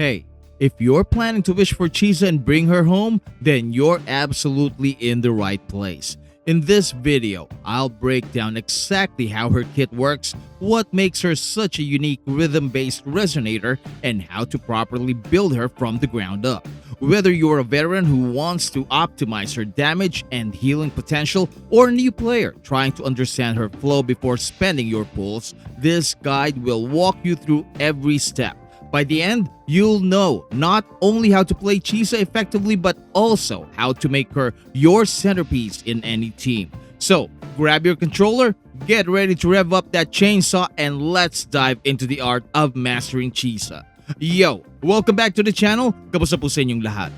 Hey, if you're planning to wish for Chisa and bring her home, then you're absolutely in the right place. In this video, I'll break down exactly how her kit works, what makes her such a unique rhythm-based resonator, and how to properly build her from the ground up. Whether you're a veteran who wants to optimize her damage and healing potential, or a new player trying to understand her flow before spending your pulls, this guide will walk you through every step. By the end, you'll know not only how to play Chisa effectively, but also how to make her your centerpiece in any team. So, grab your controller, get ready to rev up that chainsaw, and let's dive into the art of mastering Chisa. Yo! Welcome back to the channel. Kamusta po sa inyong lahat?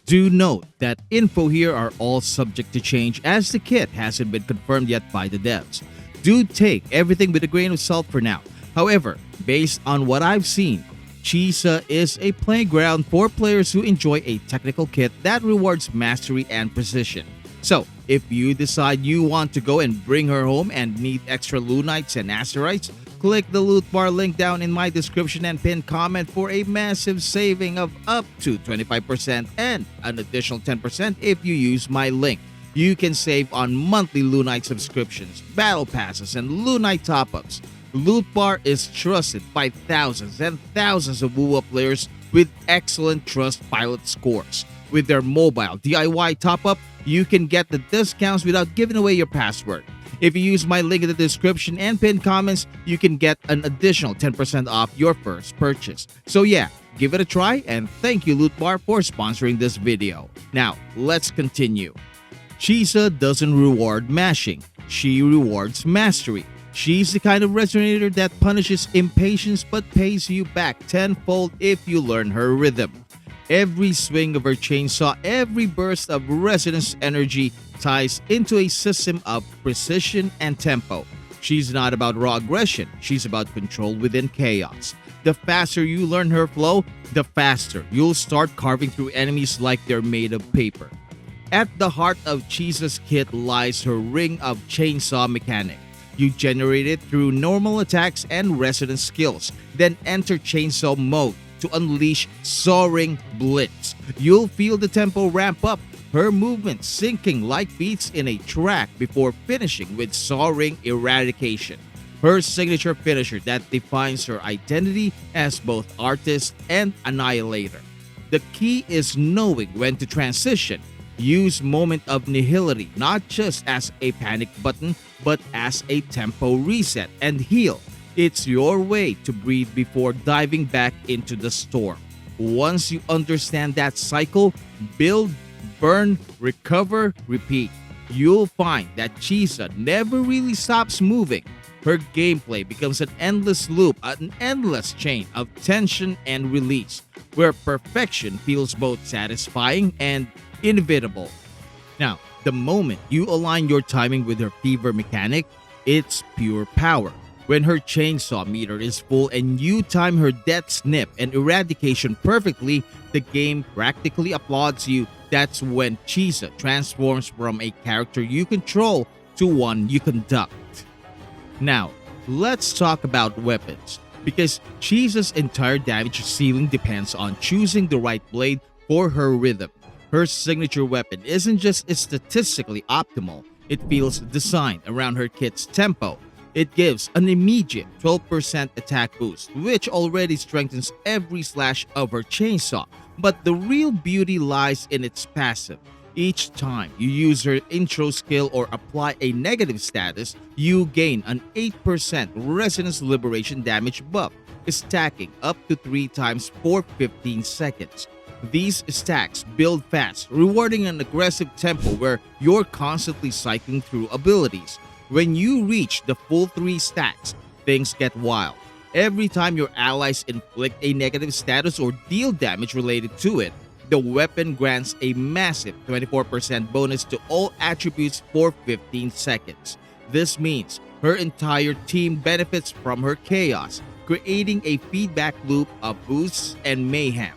Do note that info here are all subject to change as the kit hasn't been confirmed yet by the devs. Do take everything with a grain of salt for now. However, based on what I've seen, Chisa is a playground for players who enjoy a technical kit that rewards mastery and precision. So, if you decide you want to go and bring her home and need extra Lunites and Azerites, click the loot bar link down in my description and pinned comment for a massive saving of up to 25% and an additional 10% if you use my link. You can save on monthly Lunite subscriptions, battle passes, and Lunite top-ups. Loot Bar is trusted by thousands and thousands of WoW players with excellent Trustpilot scores. With their mobile DIY top-up, you can get the discounts without giving away your password. If you use my link in the description and pinned comments, you can get an additional 10% off your first purchase. So yeah, give it a try, and thank you Loot Bar for sponsoring this video. Now, let's continue. Chisa doesn't reward mashing, she rewards mastery. She's the kind of resonator that punishes impatience but pays you back tenfold if you learn her rhythm. Every swing of her chainsaw, every burst of resonance energy ties into a system of precision and tempo. She's not about raw aggression, she's about control within chaos. The faster you learn her flow, the faster you'll start carving through enemies like they're made of paper. At the heart of Chisa's kit lies her ring of chainsaw mechanic. You generate it through normal attacks and resonance skills, then enter chainsaw mode to unleash soaring blitz. You'll feel the tempo ramp up, her movement sinking like beats in a track before finishing with soaring eradication, her signature finisher that defines her identity as both artist and annihilator. The key is knowing when to transition. Use Moment of Nihility not just as a panic button, but as a tempo reset and heal. It's your way to breathe before diving back into the storm. Once you understand that cycle, build, burn, recover, repeat, you'll find that Chisa never really stops moving. Her gameplay becomes an endless loop, an endless chain of tension and release, where perfection feels both satisfying and inevitable. Now, the moment you align your timing with her fever mechanic, it's pure power. When her chainsaw meter is full and you time her death snip and eradication perfectly, the game practically applauds you. That's when Chisa transforms from a character you control to one you conduct. Now, let's talk about weapons, because Chisa's entire damage ceiling depends on choosing the right blade for her rhythm. Her signature weapon isn't just statistically optimal, it feels designed around her kit's tempo. It gives an immediate 12% attack boost, which already strengthens every slash of her chainsaw. But the real beauty lies in its passive. Each time you use her intro skill or apply a negative status, you gain an 8% resonance liberation damage buff, stacking up to 3 times for 15 seconds. These stacks build fast, rewarding an aggressive tempo where you're constantly cycling through abilities. When you reach the full 3 stacks, things get wild. Every time your allies inflict a negative status or deal damage related to it, the weapon grants a massive 24% bonus to all attributes for 15 seconds. This means her entire team benefits from her chaos, creating a feedback loop of boosts and mayhem.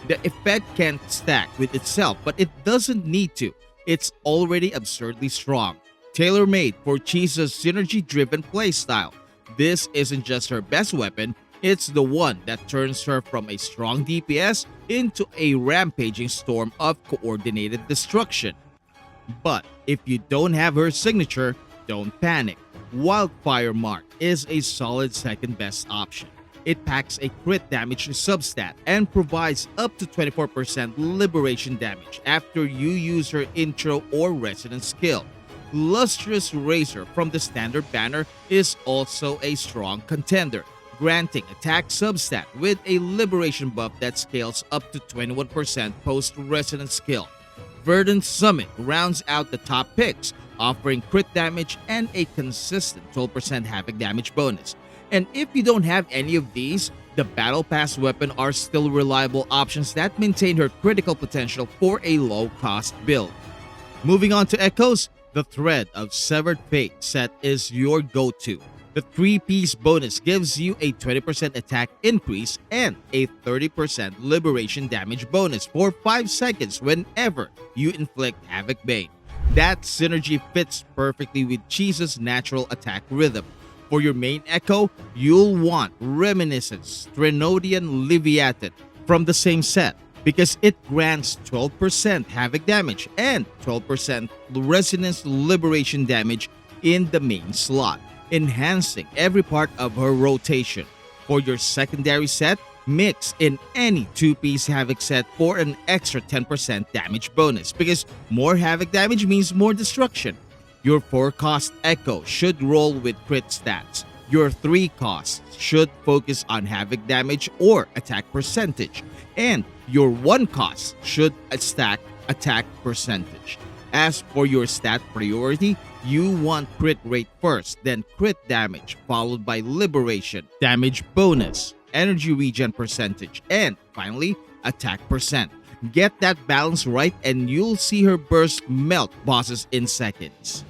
The effect can stack with itself, but it doesn't need to. It's already absurdly strong. Tailor-made for Chisa's synergy-driven playstyle. This isn't just her best weapon, It's the one that turns her from a strong DPS into a rampaging storm of coordinated destruction. But if you don't have her signature, don't panic. Wildfire Mark is a solid second best option. It packs a crit damage substat and provides up to 24% liberation damage after you use her intro or resonance skill. Lustrous Razor from the standard banner is also a strong contender, granting attack substat with a liberation buff that scales up to 21% post resonance skill. Verdant Summit rounds out the top picks, offering crit damage and a consistent 12% havoc damage bonus. And if you don't have any of these, the Battle Pass weapon are still reliable options that maintain her critical potential for a low-cost build. Moving on to Echoes, the Thread of Severed Fate set is your go-to. The 3-piece bonus gives you a 20% attack increase and a 30% liberation damage bonus for 5 seconds whenever you inflict Havoc Bane. That synergy fits perfectly with Chisa's natural attack rhythm. For your main Echo, you'll want Reminiscence Strenodian Leviathan from the same set because it grants 12% Havoc damage and 12% Resonance Liberation damage in the main slot, enhancing every part of her rotation. For your secondary set, mix in any 2-piece Havoc set for an extra 10% damage bonus because more Havoc damage means more destruction. Your 4-cost Echo should roll with crit stats. Your 3 costs should focus on Havoc damage or attack percentage. And your 1 cost should stack attack percentage. As for your stat priority, you want crit rate first, then crit damage, followed by liberation, damage bonus, energy regen percentage, and finally, attack percent. Get that balance right and you'll see her burst melt bosses in seconds.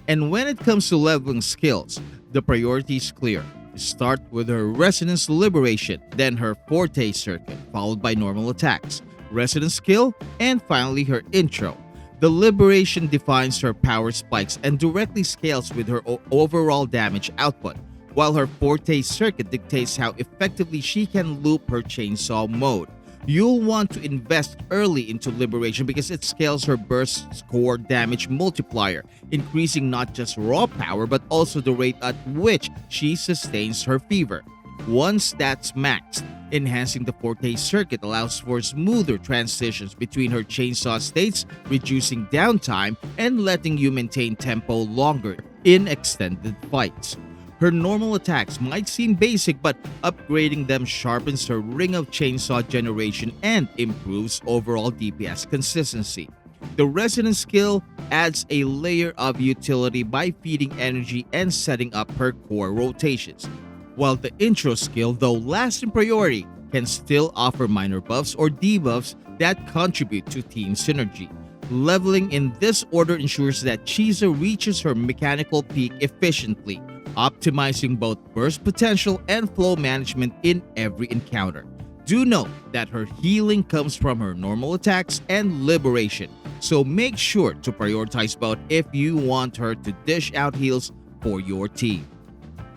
And when it comes to leveling skills, the priority is clear. Start with her Resonance Liberation, then her Forte Circuit, followed by normal attacks, Resonance skill, and finally her intro. The Liberation defines her power spikes and directly scales with her overall damage output, while her Forte Circuit dictates how effectively she can loop her chainsaw mode. You'll want to invest early into Liberation because it scales her burst core damage multiplier, increasing not just raw power but also the rate at which she sustains her fever. Once that's maxed, enhancing the Forte Circuit allows for smoother transitions between her chainsaw states, reducing downtime and letting you maintain tempo longer in extended fights. Her normal attacks might seem basic, but upgrading them sharpens her Ring of Chainsaw generation and improves overall DPS consistency. The Resonance skill adds a layer of utility by feeding energy and setting up her core rotations, while the intro skill, though last in priority, can still offer minor buffs or debuffs that contribute to team synergy. Leveling in this order ensures that Chisa reaches her mechanical peak efficiently, optimizing both burst potential and flow management in every encounter. Do note that her healing comes from her normal attacks and liberation, so make sure to prioritize both if you want her to dish out heals for your team.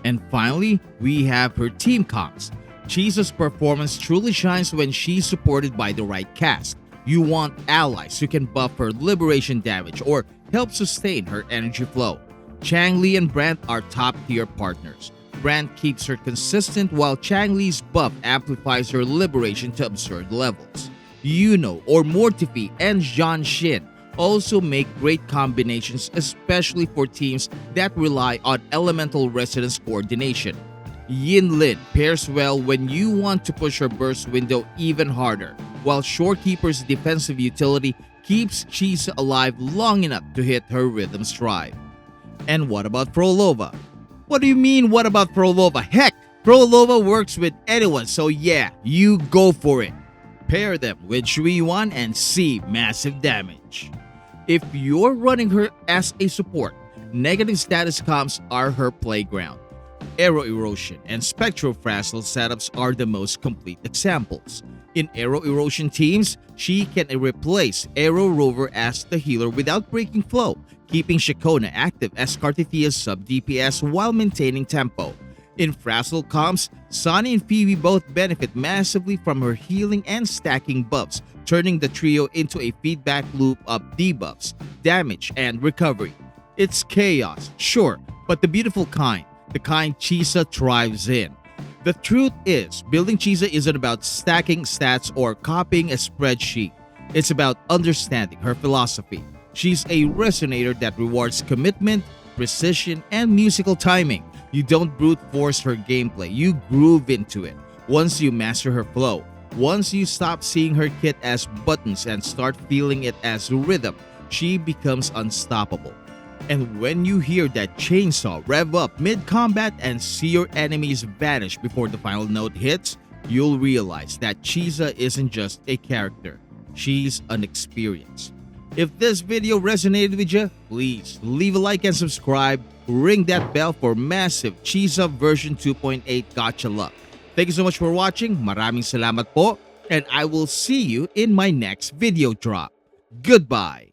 And finally, we have her team comps. Chisa's performance truly shines when she's supported by the right cast. You want allies who can buff her liberation damage or help sustain her energy flow. Changli and Brant are top-tier partners. Brant keeps her consistent while Changli's buff amplifies her liberation to absurd levels. Yuno or Mortifi and Zhan Xin also make great combinations, especially for teams that rely on elemental resonance coordination. Yin Lin pairs well when you want to push her burst window even harder, while Shorekeeper's defensive utility keeps Chisa alive long enough to hit her rhythm stride. And what about Frolova? What do you mean, what about Frolova? Heck, Frolova works with anyone, so yeah, you go for it. Pair them with Shui Yuan and see massive damage. If you're running her as a support, negative status comps are her playground. Aero Erosion and Spectrofrazzle setups are the most complete examples. In Aero Erosion teams, she can replace Aero Rover as the healer without breaking flow, keeping Shakona active as Cartithia's sub-DPS while maintaining tempo. In Frazzle comps, Zani and Phoebe both benefit massively from her healing and stacking buffs, turning the trio into a feedback loop of debuffs, damage, and recovery. It's chaos, sure, but the beautiful kind, the kind Chisa thrives in. The truth is, building Chisa isn't about stacking stats or copying a spreadsheet. It's about understanding her philosophy. She's a resonator that rewards commitment, precision, and musical timing. You don't brute force her gameplay, you groove into it. Once you master her flow, once you stop seeing her kit as buttons and start feeling it as rhythm, she becomes unstoppable. And when you hear that chainsaw rev up mid-combat and see your enemies vanish before the final note hits, you'll realize that Chisa isn't just a character, she's an experience. If this video resonated with you, please leave a like and subscribe. Ring that bell for massive Chisa version 2.8 gacha luck. Thank you so much for watching. Maraming salamat po. And I will see you in my next video drop. Goodbye.